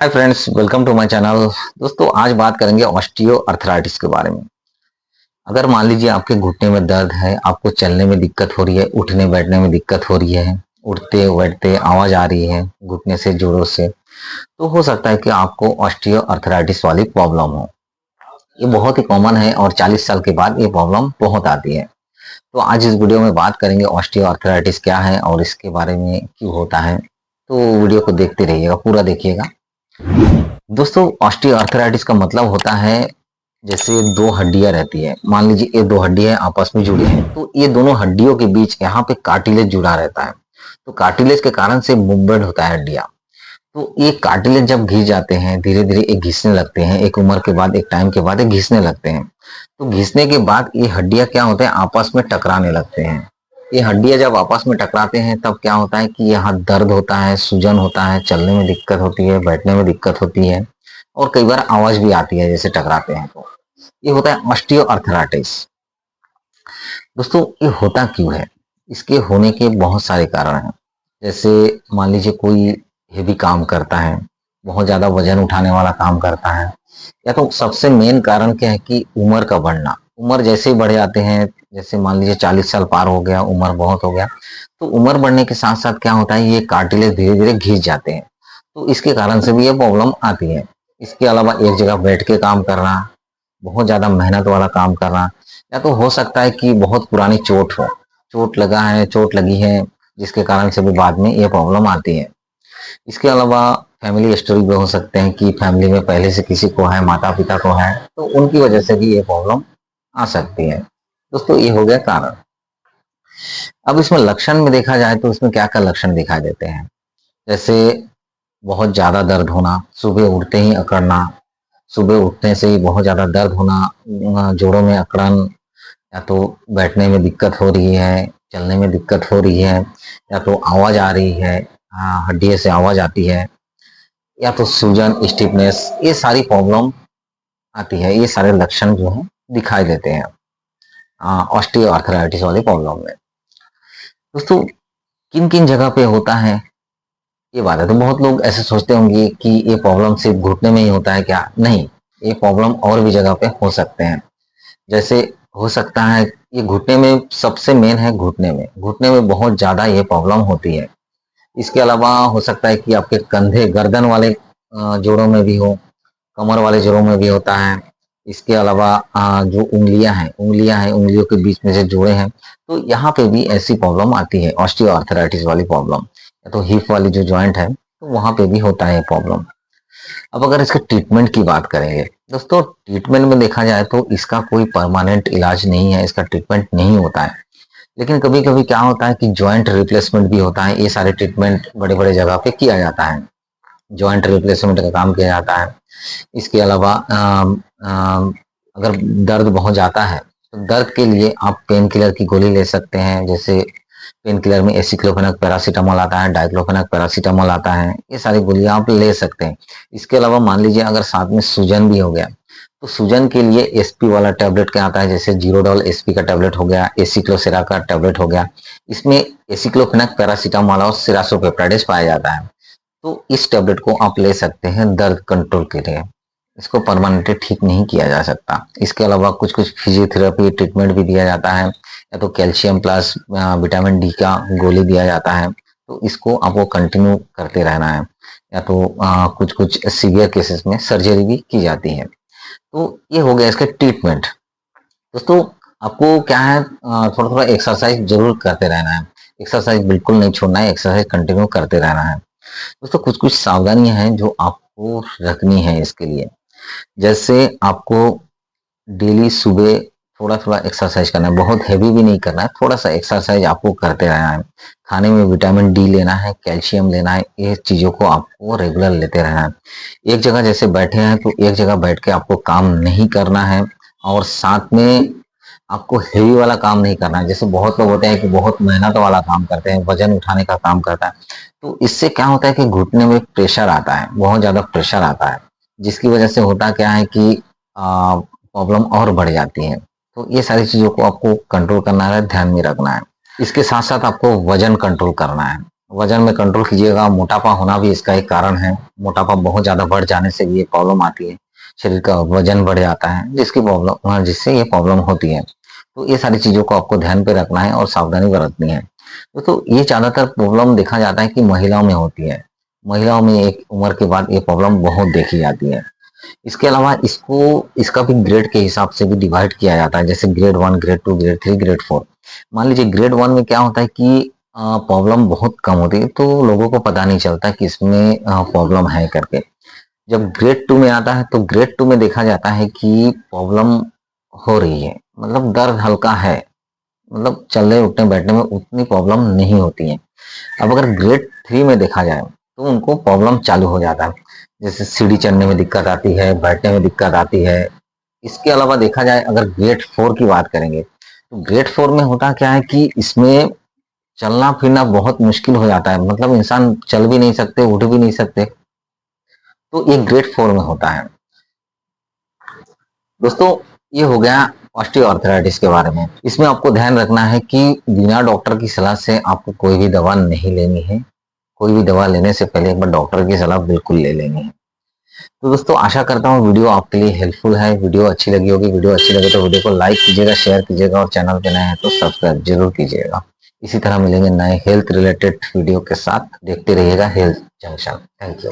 Hi friends, welcome to my channel. दोस्तों, आज बात करेंगे ऑस्टियो अर्थराइटिस के बारे में। अगर मान लीजिए आपके घुटने में दर्द है, आपको चलने में दिक्कत हो रही है, उठने बैठने में दिक्कत हो रही है, उठते बैठते आवाज आ रही है घुटने से, जोड़ों से, तो हो सकता है कि आपको ऑस्टियो अर्थराइटिस वाली प्रॉब्लम हो। ये बहुत ही कॉमन है और 40 साल के बाद ये प्रॉब्लम बहुत आती है। तो आज इस वीडियो में बात करेंगे ऑस्टियो अर्थराइटिस क्या है और इसके बारे में क्यों होता है। तो वीडियो को देखते रहिएगा, पूरा देखिएगा। दोस्तों, ऑस्टियोआर्थराइटिस का मतलब होता है जैसे दो हड्डियां रहती है। मान लीजिए ये दो हड्डियां आपस में जुड़ी हैं, तो ये दोनों हड्डियों के बीच यहाँ पे कार्टिलेज जुड़ा रहता है। तो कार्टिलेज के कारण से मूवमेंट होता है हड्डियां। तो ये कार्टिलेज जब घिस जाते हैं, धीरे धीरे ये घिसने लगते हैं, एक उम्र के बाद, एक टाइम के बाद ये घिसने लगते हैं। तो घिसने के बाद ये हड्डियां क्या होते हैं, आपस में टकराने लगते हैं। ये हड्डियां जब आपस में टकराते हैं तब क्या होता है कि यहाँ दर्द होता है, सूजन होता है, चलने में दिक्कत होती है, बैठने में दिक्कत होती है और कई बार आवाज भी आती है जैसे टकराते हैं। तो ये होता है ऑस्टियोआर्थराइटिस। दोस्तों, ये होता क्यों है? इसके होने के बहुत सारे कारण हैं। जैसे मान लीजिए कोई हेवी काम करता है, बहुत ज्यादा वजन उठाने वाला काम करता है, या तो सबसे मेन कारण क्या है कि उम्र का बढ़ना। उम्र जैसे ही बढ़ जाते हैं, जैसे मान लीजिए 40 साल पार हो गया, उम्र बहुत हो गया, तो उम्र बढ़ने के साथ साथ क्या होता है, ये कार्टिलेज धीरे धीरे घिस जाते हैं। तो इसके कारण से भी ये प्रॉब्लम आती है। इसके अलावा एक जगह बैठ के काम करना, बहुत ज्यादा मेहनत वाला काम करना, या तो हो सकता है कि बहुत पुरानी चोट हो, चोट लगा है, चोट लगी है, जिसके कारण से भी बाद में ये प्रॉब्लम आती है। इसके अलावा फैमिली हिस्ट्री भी हो सकते हैं कि फैमिली में पहले से किसी को है, माता पिता को है, तो उनकी वजह से भी ये प्रॉब्लम आ सकती है। दोस्तों, ये हो गया कारण। अब इसमें लक्षण में देखा जाए तो इसमें क्या क्या लक्षण दिखाई देते हैं। जैसे बहुत ज्यादा दर्द होना, सुबह उठते ही अकड़ना, सुबह उठने से ही बहुत ज्यादा दर्द होना, जोड़ों में अकड़न, या तो बैठने में दिक्कत हो रही है, चलने में दिक्कत हो रही है, या तो आवाज आ रही है, हड्डी से आवाज आती है, या तो सूजन, स्टिफनेस, ये सारी प्रॉब्लम आती है। ये सारे लक्षण जो है दिखाई देते हैं ऑस्टियोआर्थराइटिस वाली प्रॉब्लम में। दोस्तों, किन किन जगह पे होता है ये बात है। तो बहुत लोग ऐसे सोचते होंगे कि ये प्रॉब्लम सिर्फ घुटने में ही होता है, क्या? नहीं, ये प्रॉब्लम और भी जगह पे हो सकते हैं। जैसे हो सकता है ये घुटने में, सबसे मेन है घुटने में, घुटने में बहुत ज्यादा ये प्रॉब्लम होती है। इसके अलावा हो सकता है कि आपके कंधे, गर्दन वाले जोड़ों में भी हो, कमर वाले जोड़ों में भी होता है। इसके अलावा जो उंगलियां हैं, उंगलियों के बीच में से जोड़े हैं, तो यहाँ पे भी ऐसी प्रॉब्लम आती है, ऑस्टियोआर्थराइटिस वाली प्रॉब्लम। या तो हिप वाली जो जॉइंट है, तो वहां पे भी होता है प्रॉब्लम। अब अगर इसके ट्रीटमेंट की बात करेंगे, दोस्तों, ट्रीटमेंट में देखा जाए तो इसका कोई परमानेंट इलाज नहीं है, इसका ट्रीटमेंट नहीं होता है। लेकिन कभी कभी क्या होता है कि जॉइंट रिप्लेसमेंट भी होता है। ये सारे ट्रीटमेंट बड़े बड़े जगह पे किया जाता है, जॉइंट रिप्लेसमेंट का काम किया जाता है। इसके अलावा अगर दर्द बहुत जाता है तो दर्द के लिए आप पेन किलर की गोली ले सकते हैं। जैसे पेन किलर में एसिक्लोफेनाक पैरासीटामोल आता है, डाइक्लोफेनाक पैरासीटामोल आता है, ये सारी गोलियां आप ले सकते हैं। इसके अलावा मान लीजिए अगर साथ में सूजन भी हो गया, तो सूजन के लिए एसपी वाला टैबलेट क्या आता है, जैसे जीरोडॉल एसपी का टैबलेट हो गया, एसिक्लोसेरा का टैबलेट हो गया। इसमें एसिक्लोफेनाक पैरासीटामोल और सिरासोपेप्टाइड्स पाया जाता है। तो इस टैबलेट को आप ले सकते हैं दर्द कंट्रोल के लिए। इसको परमानेंटली ठीक नहीं किया जा सकता। इसके अलावा कुछ कुछ फिजियोथेरेपी ट्रीटमेंट भी दिया जाता है, या तो कैल्शियम प्लस विटामिन डी का गोली दिया जाता है। तो इसको आपको कंटिन्यू करते रहना है, या तो कुछ कुछ सीवियर केसेस में सर्जरी भी की जाती है। तो ये हो गया इसका ट्रीटमेंट। दोस्तों, आपको क्या है, थोड़ा थोड़ा एक्सरसाइज जरूर करते रहना है। एक्सरसाइज बिल्कुल नहीं छोड़ना है, एक्सरसाइज कंटिन्यू करते रहना है। दोस्तों, कुछ कुछ सावधानियां हैं जो आपको रखनी है इसके लिए। जैसे आपको डेली सुबह थोड़ा थोड़ा एक्सरसाइज करना है, बहुत हैवी भी नहीं करना है, थोड़ा सा एक्सरसाइज आपको करते रहना है। खाने में विटामिन डी लेना है, कैल्शियम लेना है, ये चीजों को आपको रेगुलर लेते रहना है। एक जगह जैसे बैठे हैं तो एक जगह बैठ के आपको काम नहीं करना है, और साथ में आपको हेवी वाला काम नहीं करना है। जैसे बहुत लोग होते हैं कि बहुत मेहनत वाला काम करते हैं, वजन उठाने का काम करता है, तो इससे क्या होता है कि घुटने में प्रेशर आता है, बहुत ज्यादा प्रेशर आता है, जिसकी वजह से होता क्या है कि प्रॉब्लम और बढ़ जाती है। तो ये सारी चीजों को आपको कंट्रोल करना है, ध्यान में रखना है। इसके साथ साथ आपको वजन कंट्रोल करना है। वजन में कंट्रोल कीजिएगा। मोटापा होना भी इसका एक कारण है। मोटापा बहुत ज़्यादा बढ़ जाने से भी ये प्रॉब्लम आती है। शरीर का वजन बढ़ जाता है जिससे ये प्रॉब्लम होती है। तो ये सारी चीज़ों को आपको ध्यान पे रखना है और सावधानी बरतनी है। तो ये ज़्यादातर प्रॉब्लम देखा जाता है कि महिलाओं में होती है। महिलाओं में एक उम्र के बाद ये प्रॉब्लम बहुत देखी जाती है। इसके अलावा इसका भी ग्रेड के हिसाब से भी डिवाइड किया जाता है, जैसे ग्रेड 1, ग्रेड 2, ग्रेड 3, ग्रेड 4। मान लीजिए ग्रेड 1 में क्या होता है कि प्रॉब्लम बहुत कम होती है, तो लोगों को पता नहीं चलता कि इसमें प्रॉब्लम है करके। जब ग्रेड 2 में आता है, तो ग्रेड 2 में देखा जाता है कि प्रॉब्लम हो रही है, मतलब दर्द हल्का है, मतलब चलने उठने बैठने में उतनी प्रॉब्लम नहीं होती है। अब अगर ग्रेड 3 में देखा जाए, तो उनको प्रॉब्लम चालू हो जाता है, जैसे सीढ़ी चढ़ने में दिक्कत आती है, बैठने में दिक्कत आती है। इसके अलावा देखा जाए, अगर ग्रेड 4 की बात करेंगे, तो ग्रेड 4 में होता क्या है कि इसमें चलना फिरना बहुत मुश्किल हो जाता है, मतलब इंसान चल भी नहीं सकते, उठ भी नहीं सकते। तो ये ग्रेड 4 में होता है। दोस्तों, ये हो गया ऑस्टियोआर्थराइटिस के बारे में। इसमें आपको ध्यान रखना है कि बिना डॉक्टर की सलाह से आपको कोई भी दवा नहीं लेनी है। कोई भी दवा लेने से पहले एक बार डॉक्टर की सलाह बिल्कुल ले लेनी है। तो दोस्तों, आशा करता हूँ वीडियो आपके लिए हेल्पफुल है। वीडियो अच्छी लगी होगी। वीडियो अच्छी लगे तो वीडियो को लाइक कीजिएगा, शेयर कीजिएगा और चैनल पे नए हैं तो सब्सक्राइब जरूर कीजिएगा। इसी तरह मिलेंगे नए हेल्थ रिलेटेड वीडियो के साथ। देखते रहिएगा हेल्थ जंक्शन। Thank you.